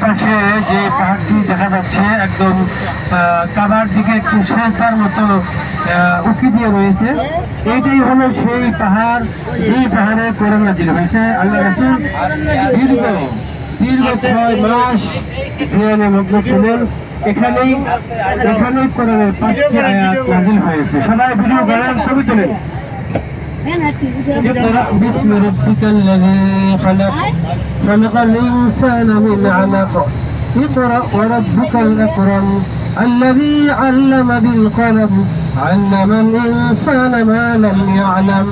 পাশে যে পাহাড়টি দেখা যাচ্ছে একদম কাবার দিকে একটু সেজদার মতো উঁকি দিয়ে রয়েছে, এইটাই হলো সেই পাহাড়, এই পাহাড়ে কোরআন নাযিল হয়েছে। আল্লাহ রাসূল দীর্ঘ 6 মাস ধ্যানে মগ্ন ছিলেন। এখানেই কোরআনের 5টি আয়াত নাযিল হয়েছে। সবাই ভিডিও করেন, ছবি তোলেন। اقرأ باسم ربك الذي خلق خلق الإنسان من علق اقرأ وربك الأكرم الذي علم بالقلم علم الإنسان ما لم يعلم।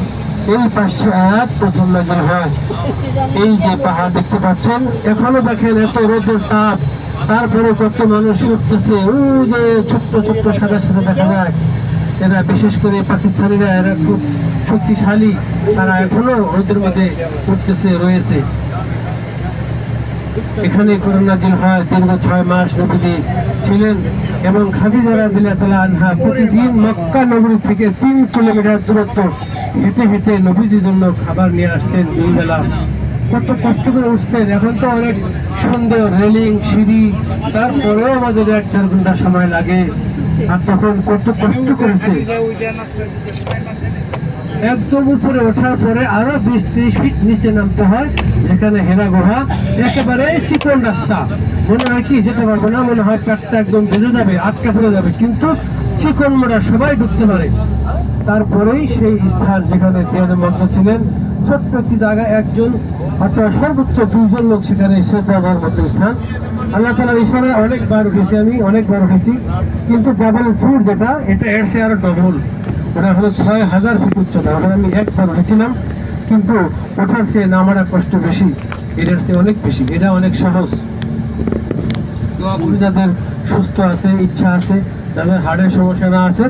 এই 5টি আয়াত প্রথম নাযিল হয়। এই যে পাহাড় দেখতে পাচ্ছেন, এখনো দেখেন এত রোদের তাপ, তারপরে কত মানুষ উঠতেছে। ওই যে ছোট্ট ছোট্ট সাদা সাদা দেখা যায়, এরা বিশেষ করে পাকিস্তানিরা, এরা খুব শক্তিশালী, তারা এখনো ওদের মধ্যে উঠতেছে রয়েছে। এখানে কোরআন নাযিল হয়। দীর্ঘ 6 মাস নবীজি ছিলেন এবং খাদিজা রাদিয়াল্লাহু তাআলা আনহা প্রতিদিন মক্কা নগরী থেকে 3 কিলোমিটার দূরত্ব হেঁটে হেঁটে নবীজির জন্য খাবার নিয়ে আসতেন 2 বেলা। কত কষ্ট করে উঠছেন। এখন তো অনেক সুন্দর রেলিং, সিঁড়ি, তারপরেও আমাদের 1-1.5 ঘন্টা সময় লাগে। আর তখন কত কষ্ট করেছে। একদম উপরে ওঠার পরে আরো 20-30 ফিট নিচে নামতে হয়, যেখানে হেরা গুহা। একেবারে চিকন রাস্তা, মনে হয় কি যেতে পারবো না, মনে হয় পেটটা একদম ভেজে যাবে, আটকা পড়ে যাবে, কিন্তু চিকন মোড়া, সবাই ঢুকতে পারে। তারপরেই সেই স্থান যেখানে ধ্যানে মগ্ন ছিলেন, ছোট্ট একটি জায়গা, একজন অথবা সর্বোচ্চ 2 জন লোক সেখানে সেজদা দেওয়ার মতো স্থান। আল্লাহ তাআলার ইশারায় অনেকবার উঠেছি, আমি অনেকবার উঠেছি, কিন্তু জাবাল সুর যেটা, এটা এর চেয়ে আরো ডবল। ওটা হলো 6000 ফিট উচ্চতা। ওখানে আমি একবার উঠেছিলাম, কিন্তু ওঠার চেয়ে নামাটা কষ্ট বেশি, এটার চেয়ে অনেক বেশি। এটা অনেক সহজ। তো যাদের সুস্থ আছে, ইচ্ছা আছে, যাদের হার্টের সমস্যা না আছে,